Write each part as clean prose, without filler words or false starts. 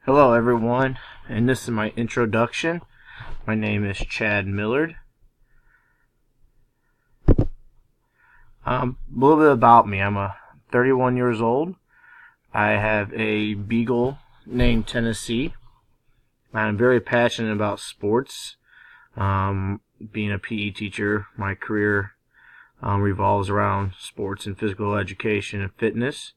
Hello everyone, and this is my introduction. My name is Chad Millard. A little bit about me. I'm 31 years old. I have a beagle named Tennessee. I'm very passionate about sports. Being a PE teacher, my career revolves around sports and physical education and fitness.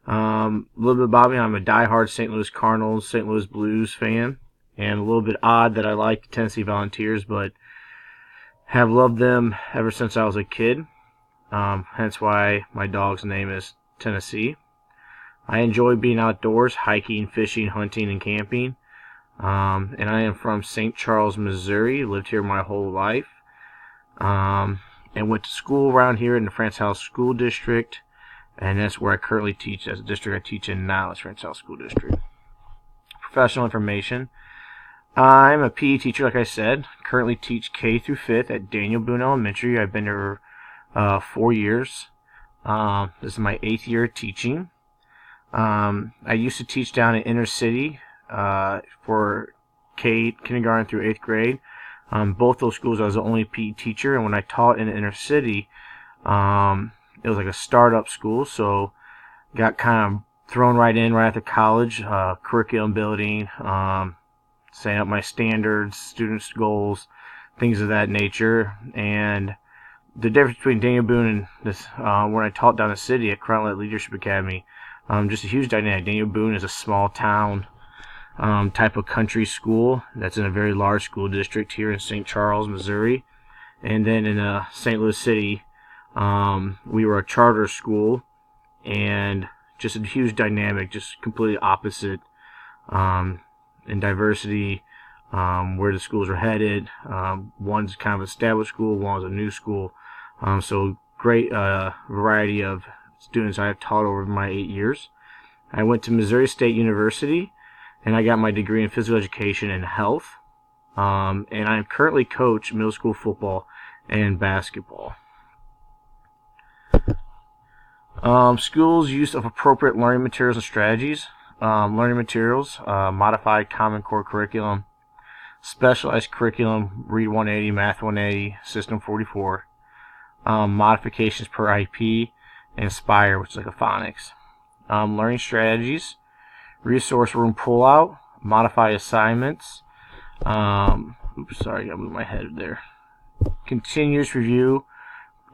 A little bit about me, I'm a diehard St. Louis Cardinals, St. Louis Blues fan, and a little bit odd that I like the Tennessee Volunteers, but have loved them ever since I was a kid, hence why my dog's name is Tennessee. I enjoy being outdoors, hiking, fishing, hunting, and camping, and I am from St. Charles, Missouri, lived here my whole life, and went to school around here in the France House School District. And that's where I currently teach. That's the district I teach in now, is France House School District. Professional information. I'm a PE teacher, like I said. Currently teach K through 5th at Daniel Boone Elementary. I've been there 4 years. This is my 8th year of teaching. I used to teach down in inner city for kindergarten through 8th grade. Both those schools I was the only PE teacher, and when I taught in the inner city, it was like a startup school, so got kind of thrown right in right after college, curriculum building, setting up my standards, students' goals, things of that nature. And the difference between Daniel Boone and this, when I taught down the city at Crown Light Leadership Academy, just a huge dynamic. Daniel Boone is a small town type of country school that's in a very large school district here in St. Charles, Missouri. And then in St. Louis City, we were a charter school, and just a huge dynamic, just completely opposite in diversity, where the schools are headed. One's kind of an established school, one's a new school. So great variety of students I have taught over my 8 years. I went to Missouri State University, and I got my degree in physical education and health. And I currently coach middle school football and basketball. Schools' use of appropriate learning materials and strategies. Learning materials, modified Common Core curriculum, specialized curriculum, Read 180, Math 180, System 44, modifications per IP, and Inspire, which is like a phonics. Learning strategies, resource room pullout, modify assignments. Oops, sorry, I moved my head there. Continuous review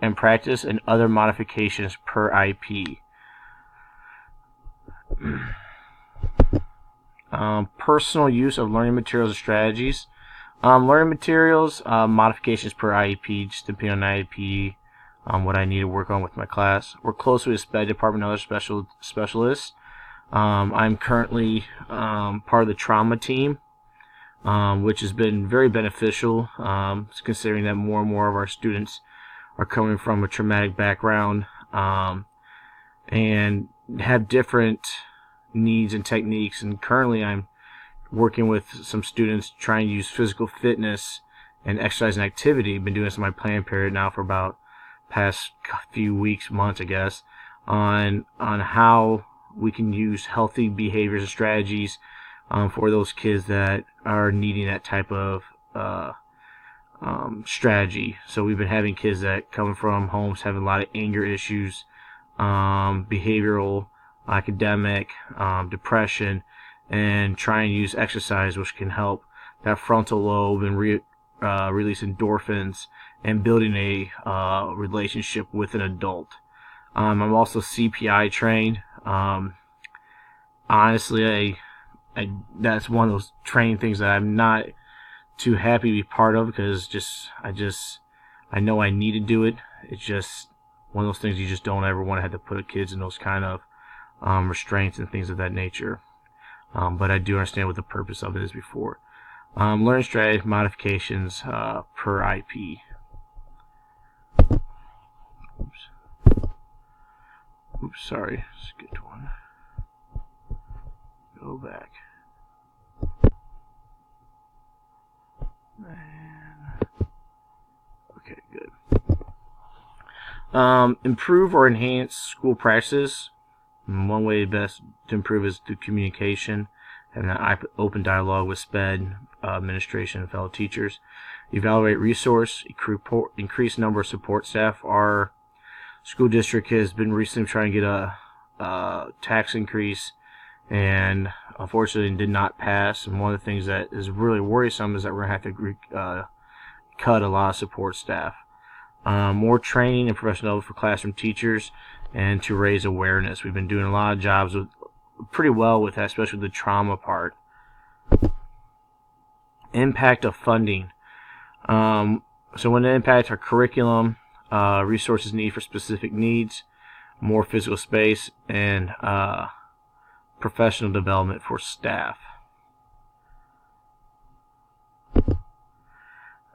and practice, and other modifications per IP. Personal use of learning materials and strategies. Learning materials, modifications per IEP, just depending on IEP, what I need to work on with my class. Work closely with Sped department and other specialists. I'm currently part of the trauma team, which has been very beneficial, considering that more and more of our students are coming from a traumatic background, and have different needs and techniques. And currently I'm working with some students trying to use physical fitness and exercise and activity. Been doing this in my plan period now for about past few weeks, months, I guess, on how we can use healthy behaviors and strategies for those kids that are needing that type of strategy. So we've been having kids that come from homes having a lot of anger issues, behavioral, academic, depression, and try and use exercise, which can help that frontal lobe and release endorphins and building a relationship with an adult. I'm also CPI trained. Honestly, I that's one of those training things that I'm not too happy to be part of, because I know I need to do it. It's just one of those things you just don't ever want to have to put kids in those kind of restraints and things of that nature. But I do understand what the purpose of it is before. Learning strategy modifications per IP. Oops, sorry. Skipped one. Go back. Okay, good. Improve or enhance school practices. One way best to improve is through communication having an open dialogue with Sped administration and fellow teachers. Evaluate resource, increase number of support staff. Our school district has been recently trying to get a tax increase, and unfortunately did not pass. And one of the things that is really worrisome is that we're going to have to cut a lot of support staff. More training and professional development for classroom teachers, and to raise awareness. We've been doing a lot of jobs pretty well with that, especially the trauma part. Impact of funding. So when it impacts our curriculum, resources needed for specific needs, more physical space, and professional development for staff.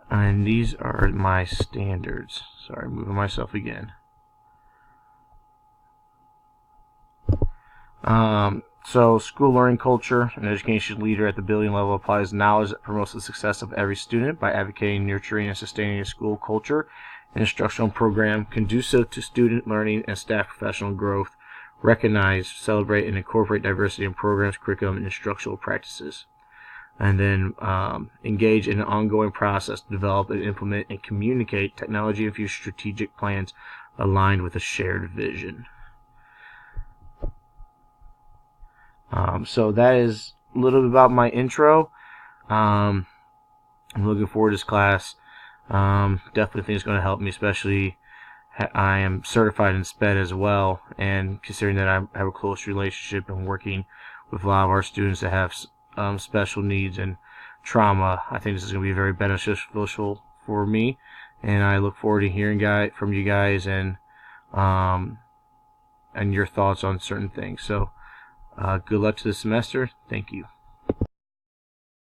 And these are my standards. Sorry, moving myself again. So school learning culture. An education leader at the building level applies knowledge that promotes the success of every student by advocating, nurturing, and sustaining a school culture and instructional program conducive to student learning and staff professional growth. Recognize, celebrate, and incorporate diversity in programs, curriculum, and instructional practices. And then engage in an ongoing process to develop and implement and communicate technology-infused strategic plans aligned with a shared vision. So that is a little bit about my intro. I'm looking forward to this class. Definitely think it's going to help me, especially I am certified in Sped as well, and considering that I have a close relationship and working with a lot of our students that have special needs and trauma, I think this is going to be very beneficial for me, and I look forward to hearing from you guys and your thoughts on certain things. So good luck to the semester. Thank you.